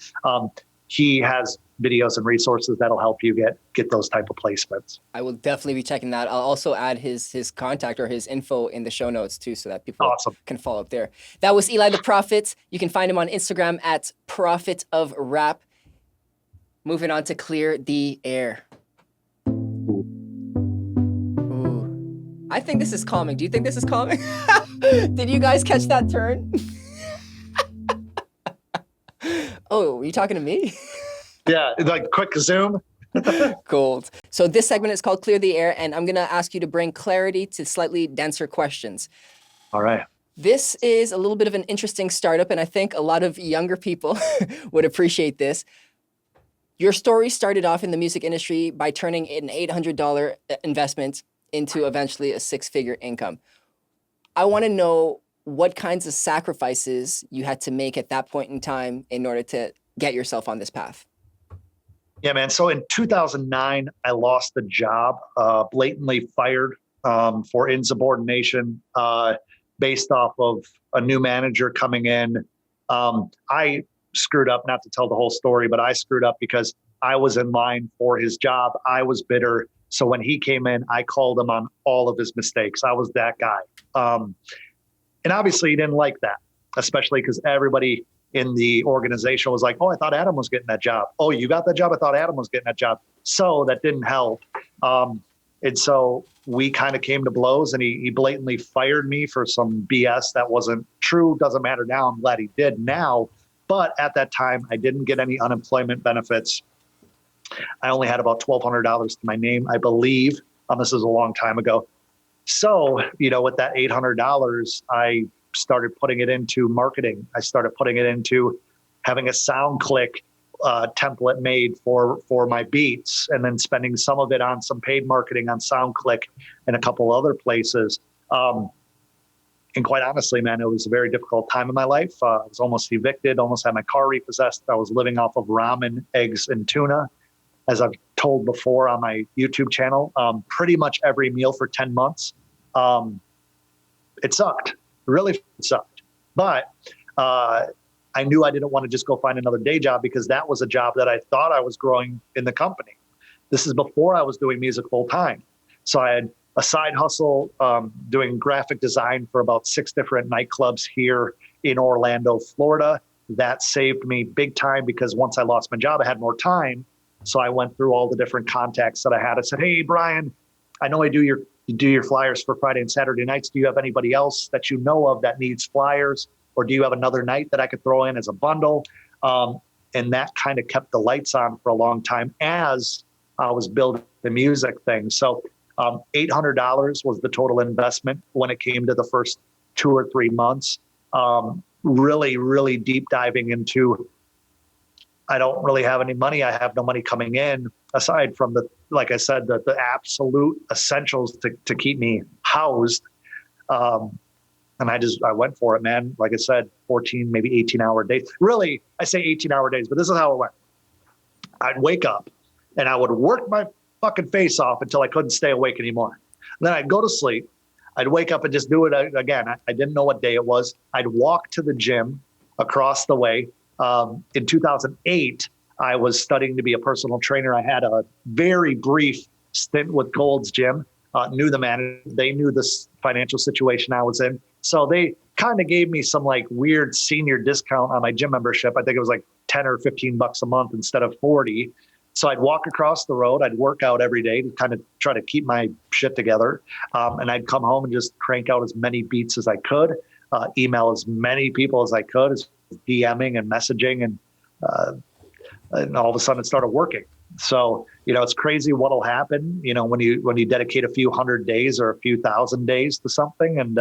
He has videos and resources that'll help you get those type of placements. I will definitely be checking that. I'll also add his contact or his info in the show notes too, so that people can follow up there. That was Eli the Prophet. You can find him on Instagram at Prophet of Rap. Moving on to Clear the Air. Ooh. I think this is calming. Do you think this is calming? Did you guys catch that turn? Oh, are you talking to me? Yeah, like quick zoom. Gold. So this segment is called Clear the Air, and I'm going to ask you to bring clarity to slightly denser questions. All right. This is a little bit of an interesting startup, and I think a lot of younger people would appreciate this. Your story started off in the music industry by turning an $800 investment into eventually a six-figure income. I want to know what kinds of sacrifices you had to make at that point in time in order to get yourself on this path. Yeah, man. So in 2009, I lost the job, blatantly fired for insubordination based off of a new manager coming in. I screwed up, not to tell the whole story, but I screwed up because I was in line for his job. I was bitter. So when he came in, I called him on all of his mistakes. I was that guy. And obviously he didn't like that, especially because everybody in the organization was like, oh, I thought Adam was getting that job. Oh, you got that job? I thought Adam was getting that job. So that didn't help. And so we kind of came to blows, and he blatantly fired me for some BS that wasn't true. Doesn't matter now. I'm glad he did now. But at that time, I didn't get any unemployment benefits. I only had about $1,200 to my name, I believe. This is a long time ago. So, with that $800, I started putting it into marketing. I started putting it into having a SoundClick template made for my beats, and then spending some of it on some paid marketing on SoundClick and a couple other places. And quite honestly, man, it was a very difficult time in my life. I was almost evicted, almost had my car repossessed. I was living off of ramen, eggs, and tuna. As I've told before on my YouTube channel, pretty much every meal for 10 months. It sucked, really sucked. But I knew I didn't want to just go find another day job, because that was a job that I thought I was growing in the company. This is before I was doing music full time. So I had a side hustle doing graphic design for about 6 different nightclubs here in Orlando, Florida. That saved me big time, because once I lost my job, I had more time. So I went through all the different contacts that I had. I said, hey, Brian, I know you do your flyers for Friday and Saturday nights. Do you have anybody else that you know of that needs flyers? Or do you have another night that I could throw in as a bundle? And that kind of kept the lights on for a long time as I was building the music thing. So $800 was the total investment when it came to the first 2 or 3 months. Really, really deep diving into, I don't really have any money. I have no money coming in aside from like I said, the absolute essentials to keep me housed. And I went for it, man. Like I said, 14, maybe 18-hour days. Really, I say 18-hour days, but this is how it went. I'd wake up and I would work my fucking face off until I couldn't stay awake anymore. Then I'd go to sleep. I'd wake up and just do it again. I didn't know what day it was. I'd walk to the gym across the way. In 2008, I was studying to be a personal trainer. I had a very brief stint with Gold's Gym. knew the manager. They knew this financial situation I was in. So they kind of gave me some like weird senior discount on my gym membership. I think it was like 10 or 15 bucks a month instead of 40. So I'd walk across the road. I'd work out every day to kind of try to keep my shit together. And I'd come home and just crank out as many beats as I could, email as many people as I could, as DMing and messaging. And all of a sudden it started working. So, it's crazy what'll happen, when you dedicate a few hundred days or a few thousand days to something. And,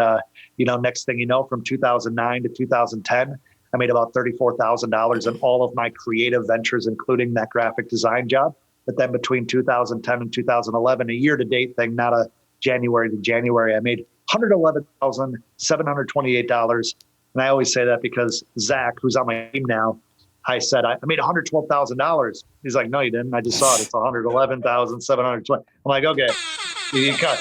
next thing you know, from 2009 to 2010, I made about $34,000 in all of my creative ventures, including that graphic design job. But then between 2010 and 2011, a year-to-date thing, not a January to January, I made $111,728. And I always say that because Zach, who's on my team now, I said, I made $112,000. He's like, no, you didn't. I just saw it. It's $111,720. I'm like, okay, you got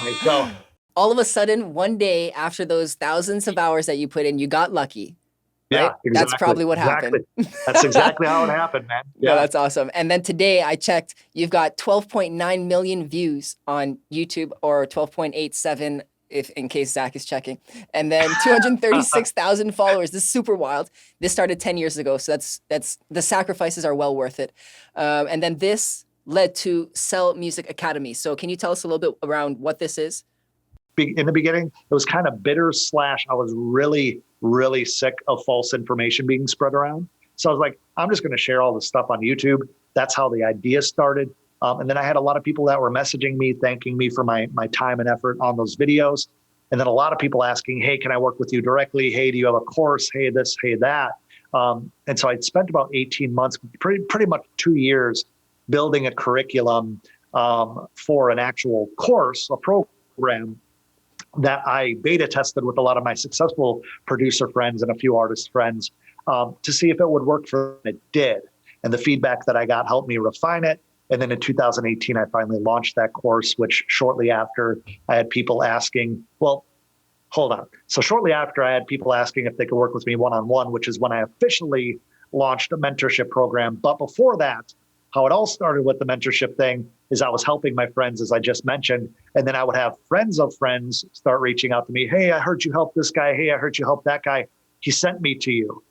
me. So all of a sudden, one day after those thousands of hours that you put in, you got lucky. Right? Yeah, exactly. That's probably what happened. That's exactly how it happened, man. Yeah, no, that's awesome. And then today I checked, you've got 12.9 million views on YouTube, or 12.87 if in case Zach is checking. And then 236,000 followers. This is super wild. This started 10 years ago. So that's the sacrifices are well worth it. And then this led to Sell Music Academy. So can you tell us a little bit around what this is? In the beginning, it was kind of bitter / I was really, really sick of false information being spread around. So I was like, I'm just going to share all this stuff on YouTube. That's how the idea started. And then I had a lot of people that were messaging me, thanking me for my time and effort on those videos. And then a lot of people asking, hey, can I work with you directly? Hey, do you have a course? Hey, this, hey, that. And so I'd spent about 18 months, pretty much 2 years, building a curriculum for an actual course, a program that I beta tested with a lot of my successful producer friends and a few artist friends to see if it would work for them. It did. And the feedback that I got helped me refine it. And then in 2018, I finally launched that course, which shortly after I had people asking, well, hold on. So shortly after I had people asking if they could work with me one-on-one, which is when I officially launched a mentorship program. But before that, how it all started with the mentorship thing is I was helping my friends, as I just mentioned, and then I would have friends of friends start reaching out to me. Hey, I heard you help this guy. Hey, I heard you help that guy. He sent me to you.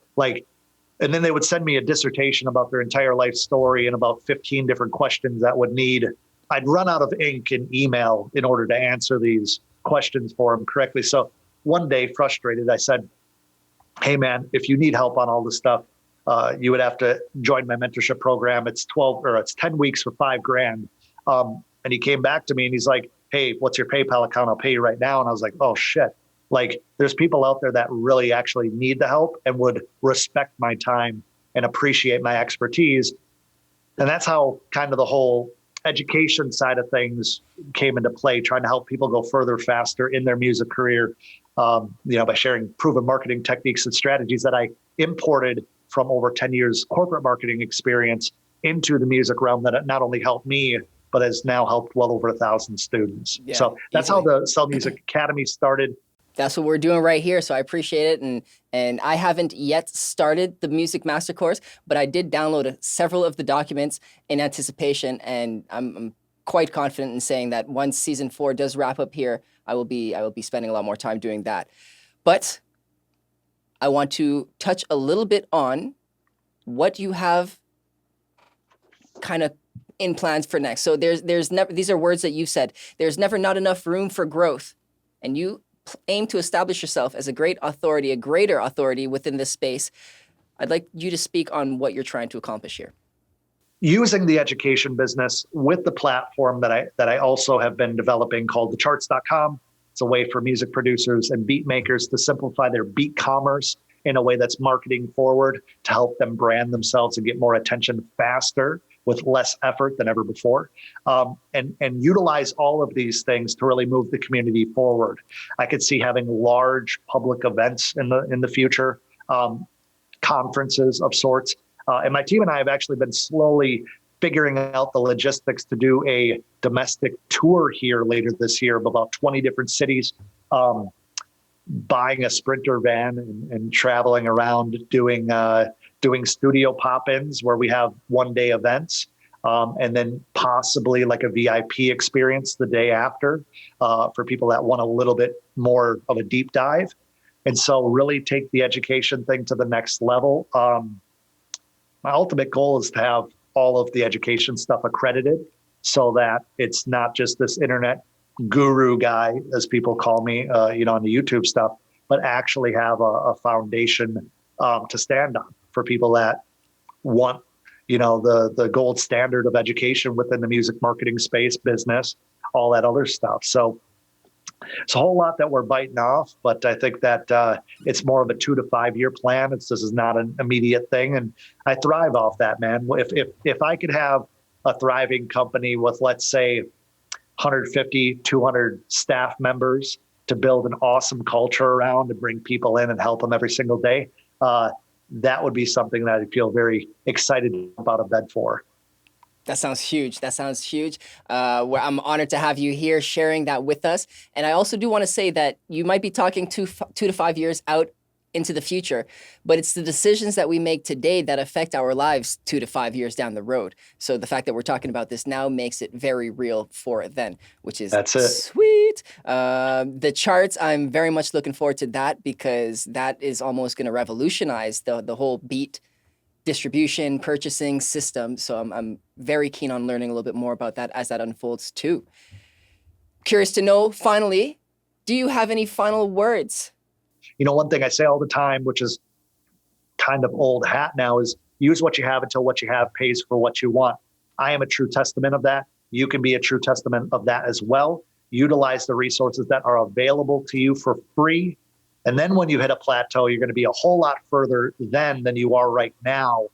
And then they would send me a dissertation about their entire life story and about 15 different questions that I'd run out of ink and email in order to answer these questions for them correctly. So one day, frustrated, I said, hey man, if you need help on all this stuff, you would have to join my mentorship program. It's 10 weeks for $5,000. And he came back to me and he's like, hey, what's your PayPal account? I'll pay you right now. And I was like, oh shit. There's people out there that really actually need the help and would respect my time and appreciate my expertise. And that's how kind of the whole education side of things came into play, trying to help people go further, faster in their music career, by sharing proven marketing techniques and strategies that I imported from over 10 years corporate marketing experience into the music realm that not only helped me, but has now helped well over 1,000 students. Yeah, so that's easily how the Sell Music Academy started. That's what we're doing right here. So I appreciate it. And I haven't yet started the Music Master course, but I did download several of the documents in anticipation. And I'm quite confident in saying that once season 4 does wrap up here, I will be spending a lot more time doing that. But I want to touch a little bit on what you have kind of in plans for next. So there's never, these are words that you said, there's never not enough room for growth. And you aim to establish yourself as a greater authority within this space. I'd like you to speak on what you're trying to accomplish here. Using the education business with the platform that I also have been developing called thecharts.com. It's a way for music producers and beat makers to simplify their beat commerce in a way that's marketing forward to help them brand themselves and get more attention faster with less effort than ever before, and utilize all of these things to really move the community forward. I could see having large public events in the future, conferences of sorts. And my team and I have actually been slowly figuring out the logistics to do a domestic tour here later this year of about 20 different cities, buying a Sprinter van and traveling around doing studio pop-ins where we have one-day events. and then possibly like a VIP experience the day after for people that want a little bit more of a deep dive. And so really take the education thing to the next level. My ultimate goal is to have all of the education stuff accredited so that it's not just this internet guru guy, as people call me, on the YouTube stuff, but actually have a foundation to stand on for people that want, the gold standard of education within the music marketing space, business, all that other stuff. So it's a whole lot that we're biting off, but I think that it's more of a 2 to 5 year plan. This is not an immediate thing, and I thrive off that, man. If I could have a thriving company with, let's say, 150, 200 staff members to build an awesome culture around and bring people in and help them every single day, that would be something that I feel very excited about a bed for. That sounds huge. I'm honored to have you here sharing that with us. And I also do want to say that you might be talking 2 to 5 years out into the future, but it's the decisions that we make today that affect our lives 2 to 5 years down the road. So the fact that we're talking about this now makes it very real for then, which is That's it. Sweet. The charts, I'm very much looking forward to that because that is almost going to revolutionize the whole beat distribution, purchasing system. So I'm very keen on learning a little bit more about that as that unfolds too. Curious to know, finally, do you have any final words? One thing I say all the time, which is kind of old hat now, is use what you have until what you have pays for what you want. I am a true testament of that. You can be a true testament of that as well. Utilize the resources that are available to you for free. And then when you hit a plateau, you're going to be a whole lot further then than you are right now.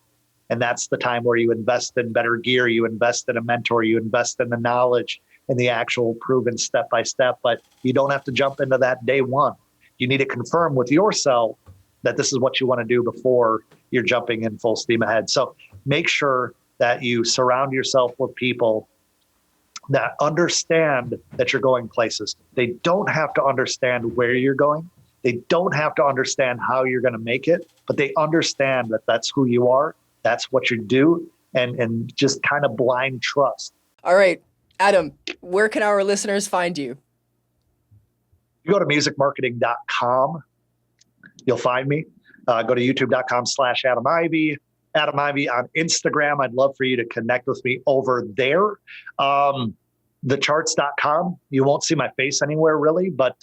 And that's the time where you invest in better gear, you invest in a mentor, you invest in the knowledge and the actual proven step by step. But you don't have to jump into that day one. You need to confirm with yourself that this is what you want to do before you're jumping in full steam ahead. So make sure that you surround yourself with people that understand that you're going places. They don't have to understand where you're going. They don't have to understand how you're going to make it, but they understand that that's who you are. That's what you do, and just kind of blind trust. All right, Adam, where can our listeners find you? You go to musicmarketing.com. You'll find me. Go to youtube.com/Adam Ivy. Adam Ivy on Instagram. I'd love for you to connect with me over there. Thecharts.com. You won't see my face anywhere really, but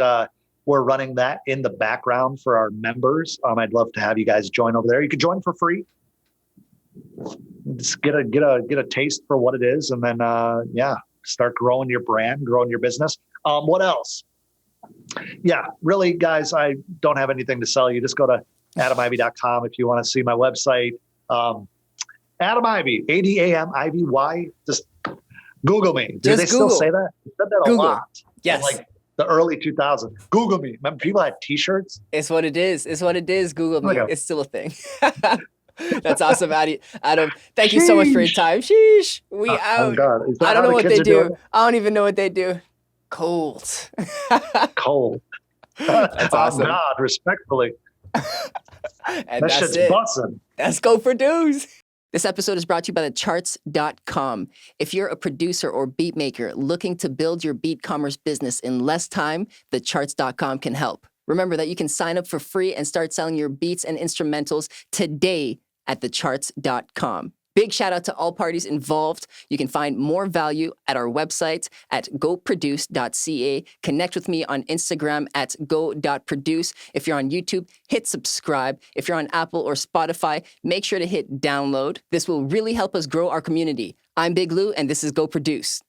we're running that in the background for our members. I'd love to have you guys join over there. You can join for free. Just get a taste for what it is, and then start growing your brand, growing your business. What else? Yeah, really, guys, I don't have anything to sell you. Just go to adamivy.com if you want to see my website. Adam Ivy, ADAMIVY. Just Google me. Do they still say that? They said that a Google. lot. Yes. Like the early 2000s. Google me. Remember, people had T-shirts. It's what it is. Google me. Okay. It's still a thing. That's awesome, Adam. Thank you so much for your time. Sheesh. We out. Oh God. Is that I don't how know the what kids they are do. doing it? I don't even know what they do. Cold. Cold. That's awesome. Oh God, respectfully. And That that's shit's it. bussin'. Let's go produce. This episode is brought to you by thecharts.com. If you're a producer or beat maker looking to build your beat commerce business in less time, thecharts.com can help. Remember that you can sign up for free and start selling your beats and instrumentals today at thecharts.com. Big shout out to all parties involved. You can find more value at our website at goproduce.ca. Connect with me on Instagram at go.produce. If you're on YouTube, hit subscribe. If you're on Apple or Spotify, make sure to hit download. This will really help us grow our community. I'm Big Lou, and this is Go Produce.